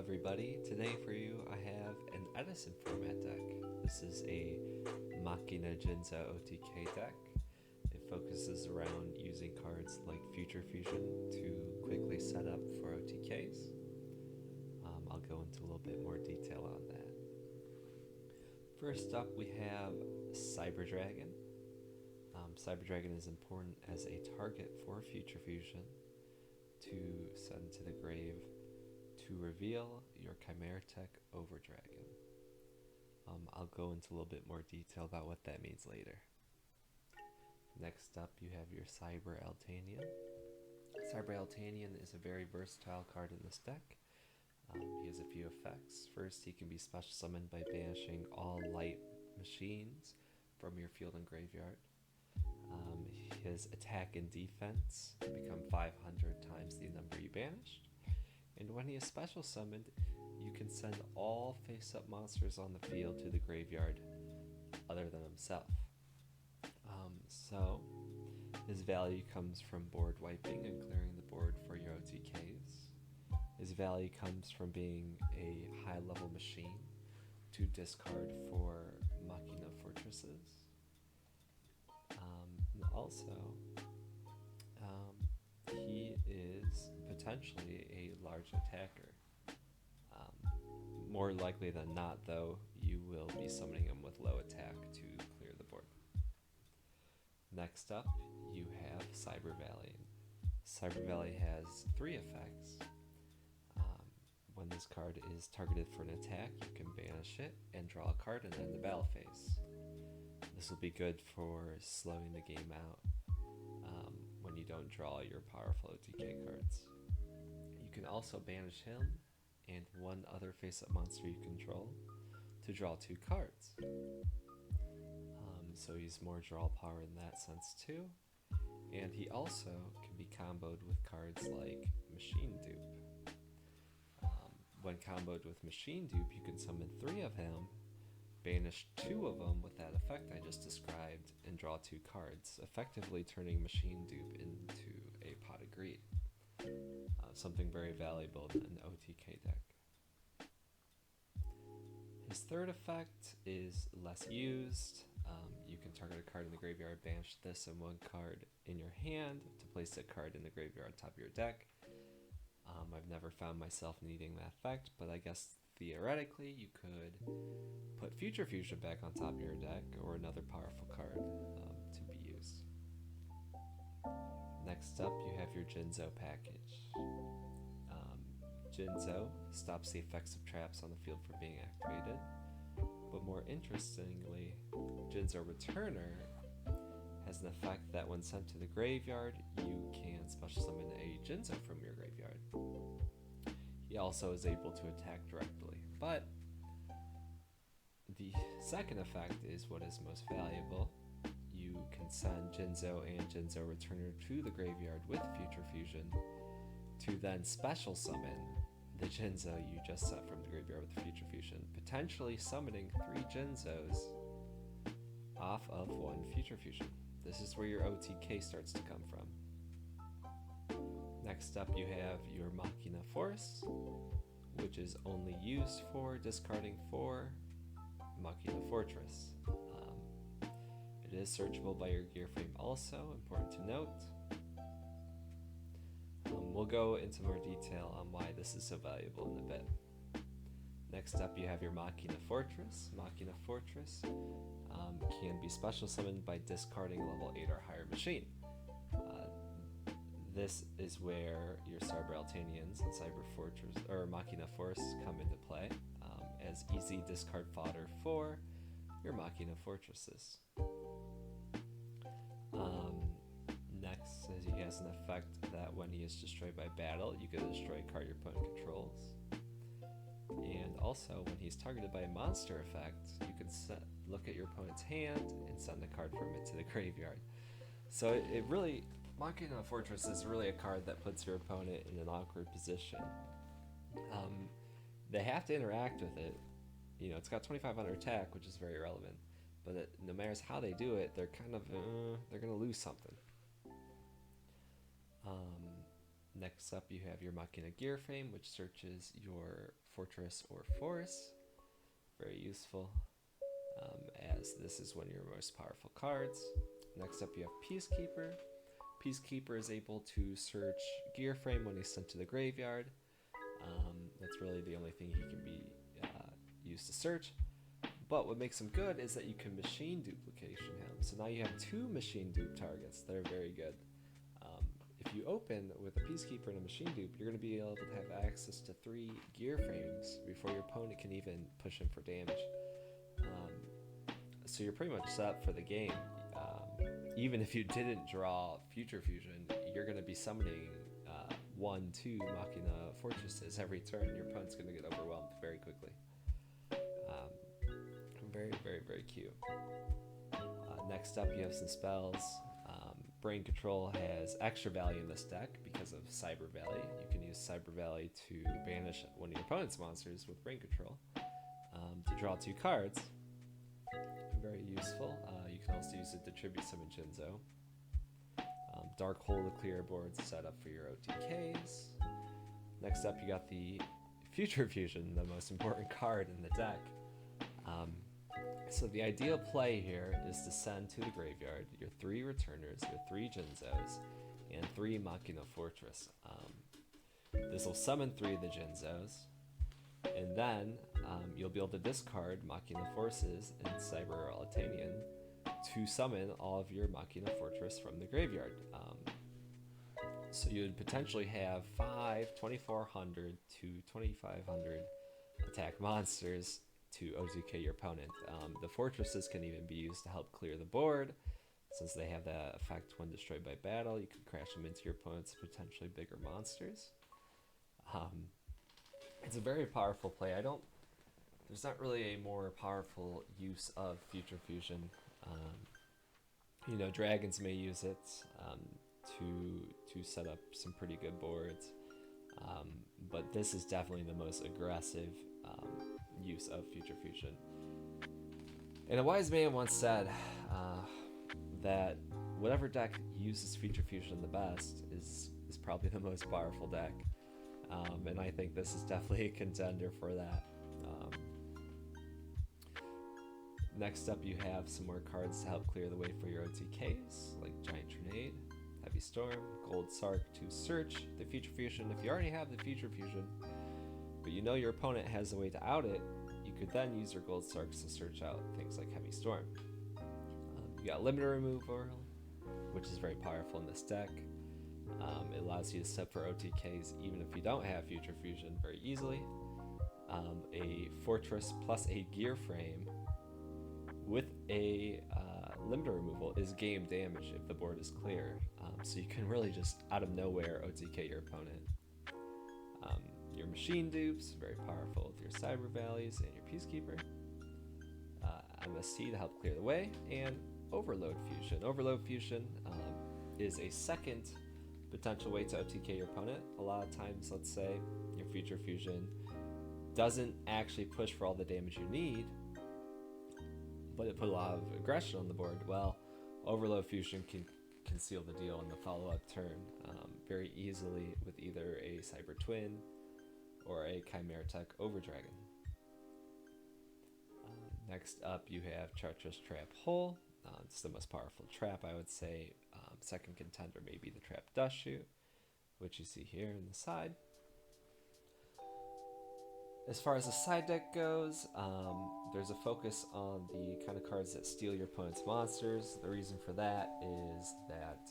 everybody, today for you I have an Edison format deck. This is a Machina Jinzo OTK deck. It focuses around using cards like Future Fusion to quickly set up for OTKs. I'll go into a little bit more detail on that. First up we have Cyber Dragon. Cyber Dragon is important as a target for Future Fusion to send to the grave to reveal your Chimera Tech over Dragon. I'll go into a little bit more detail about what that means later. Next up you have your Cyber Altanian. Cyber Altanian is a very versatile card in this deck. He has a few effects. First, he can be special summoned by banishing all light machines from your field and graveyard. His attack and defense become 500 times the number you banished. And when he is special summoned, you can send all face-up monsters on the field to the graveyard other than himself. So his value comes from board wiping and clearing the board for your OTKs. His value comes from being a high-level machine to discard for Machina Fortresses. And also, he is potentially a large attacker. More likely than not, though, you will be summoning him with low attack to clear the board. Next up, you have Cyber Valley. Cyber Valley has 3 effects. When this card is targeted for an attack, you can banish it and draw a card and end the battle phase. This will be good for slowing the game out when you don't draw your powerful OTK cards. You can also banish him and one other face-up monster you control to draw 2 cards. So he's more draw power in that sense too. And he also can be comboed with cards like Machine Dupe. When comboed with Machine Dupe, you can summon 3 of him, banish 2 of them with that effect I just described, and draw 2 cards, effectively turning Machine Dupe into a pot of greed. Something very valuable in an OTK deck. His 3rd effect is less used. You can target a card in the graveyard, banish this and 1 card in your hand to place a card in the graveyard on top of your deck. I've never found myself needing that effect, but I guess theoretically you could put Future Fusion back on top of your deck or another powerful card to be used. Next up you have your Jinzo package. Jinzo stops the effects of traps on the field from being activated, but more interestingly, Jinzo Returner has an effect that when sent to the graveyard, you can special summon a Jinzo from your graveyard. He also is able to attack directly, but the 2nd effect is what is most valuable. You can send Jinzo and Jinzo Returner to the graveyard with Future Fusion to then special summon the Jinzo you just set from the graveyard with Future Fusion, potentially summoning 3 Jinzos off of 1 Future Fusion. This is where your OTK starts to come from. Next up you have your Machina Force, which is only used for discarding 4 Machina Fortress. It is searchable by your gear frame also, important to note. We'll go into more detail on why this is so valuable in a bit. Next up you have your Machina Fortress. Machina Fortress can be special summoned by discarding level 8 or higher machine. This is where your Cyber Altanians and Cyber Fortress or Machina Force come into play as easy discard fodder for your Machina Fortresses. Next, he has an effect that when he is destroyed by battle, you can destroy a card your opponent controls. And also, when he's targeted by a monster effect, you can look at your opponent's hand and send a card from it to the graveyard. So it really, Machina Fortress is really a card that puts your opponent in an awkward position. They have to interact with it. You know, it's got 2500 attack, which is very relevant. But no matter how they do it, they're kind of, they're going to lose something. Next up, you have your Machina gear frame, which searches your fortress or force. Very useful, as this is one of your most powerful cards. Next up, you have Peacekeeper. Peacekeeper is able to search gear frame when he's sent to the graveyard. That's really the only thing he can be used to search. But what makes him good is that you can machine duplication him. So now you have 2 machine dupe targets that are very good. If you open with a Peacekeeper and a machine dupe, you're going to be able to have access to 3 gear frames before your opponent can even push him for damage. So you're pretty much set for the game. Even if you didn't draw Future Fusion, you're going to be summoning 1, 2 Machina fortresses every turn. Your opponent's going to get overwhelmed very quickly. Very, very, very cute. Next up, you have some spells. Brain Control has extra value in this deck because of Cyber Valley. You can use Cyber Valley to banish one of your opponent's monsters with Brain Control to draw 2 cards. Very useful. You can also use it to tribute summon Jinzo. Dark Hole to clear boards set up for your OTKs. Next up, you got the Future Fusion, the most important card in the deck. So the ideal play here is to send to the graveyard your 3 returners, your 3 Jinzos, and 3 Machina Fortress. This will summon 3 of the Jinzos, and then you'll be able to discard Machina Forces and Cyber Altanian to summon all of your Machina Fortress from the graveyard. So you would potentially have 5 2400 to 2500 attack monsters to OTK your opponent. The fortresses can even be used to help clear the board. Since they have that effect when destroyed by battle, you can crash them into your opponent's potentially bigger monsters. It's a very powerful play. There's not really a more powerful use of Future Fusion. Dragons may use it to set up some pretty good boards, but this is definitely the most aggressive use of Future Fusion. And a wise man once said that whatever deck uses Future Fusion the best is probably the most powerful deck, and I think this is definitely a contender for that. Next up, you have some more cards to help clear the way for your OTKs, like Giant Grenade, Heavy Storm, Gold Sark to search the Future Fusion. If you already have the Future Fusion, but you know your opponent has a way to out it, you could then use your Gold Sarks to search out things like Heavy Storm. You got Limiter Removal, which is very powerful in this deck. It allows you to set for OTKs even if you don't have Future Fusion very easily. A Fortress plus a Gear Frame with a Limiter Removal is game damage if the board is clear. So you can really just out of nowhere OTK your opponent. Your Machine Dupes, very powerful with your Cyber Valleys and your Peacekeeper. MST to help clear the way, and Overload Fusion. Overload Fusion is a second potential way to OTK your opponent. A lot of times, let's say your Future Fusion doesn't actually push for all the damage you need, but it put a lot of aggression on the board. Well, Overload Fusion can seal the deal in the follow-up turn very easily with either a Cyber Twin or a Chimera Tech Overdragon. Next up, you have Treacherous Trap Hole. It's the most powerful trap, I would say. Second contender may be the Trap Dust Shoot, which you see here in the side. As far as the side deck goes, there's a focus on the kind of cards that steal your opponent's monsters. The reason for that is that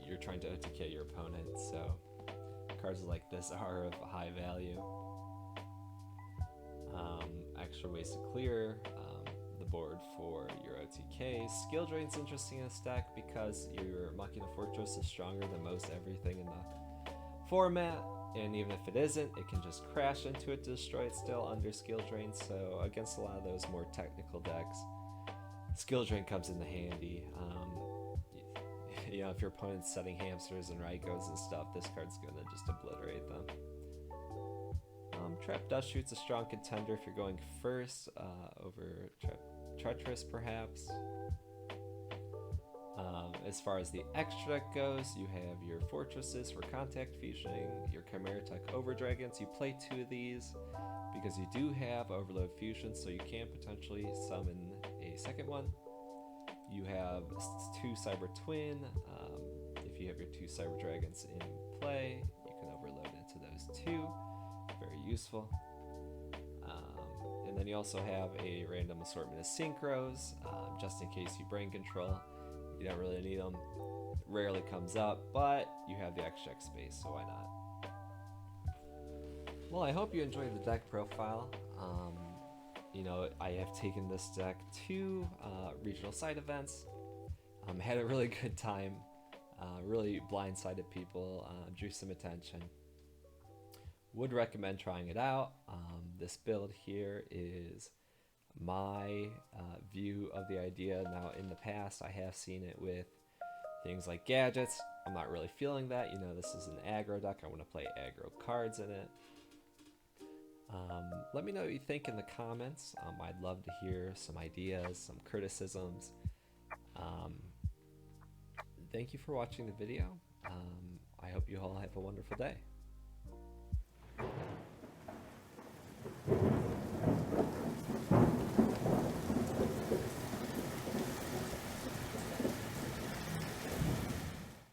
you're trying to OTK your opponent, so cards like this are of high value. Extra ways to clear the board for your OTK. Skill Drain's interesting in this deck because your Machina Fortress is stronger than most everything in the format, and even if it isn't, it can just crash into it to destroy it still under Skill Drain. So against a lot of those more technical decks, Skill Drain comes in handy. If your opponent's setting hamsters and Raikos and stuff, this card's gonna just obliterate them. Trap Dust Shoot's a strong contender if you're going first over Treacherous, perhaps. As far as the extra deck goes, you have your fortresses for contact fusioning, your Chimera Tech Overdragons. You play 2 of these because you do have Overload Fusion, so you can potentially summon a second one. You have 2 Cyber Twin. If you have your 2 Cyber Dragons in play, you can overload into those 2. Very useful. And then you also have a random assortment of synchros, just in case you brain control. You don't really need them. Rarely comes up, but you have the extra space, so why not? Well, I hope you enjoyed the deck profile. I have taken this deck to regional side events. Had a really good time. Really blindsided people. Drew some attention. Would recommend trying it out. This build here is my view of the idea. Now, in the past, I have seen it with things like gadgets. I'm not really feeling that. This is an aggro deck. I want to play aggro cards in it. Let me know what you think in the comments. I'd love to hear some ideas, some criticisms. Thank you for watching the video. I hope you all have a wonderful day.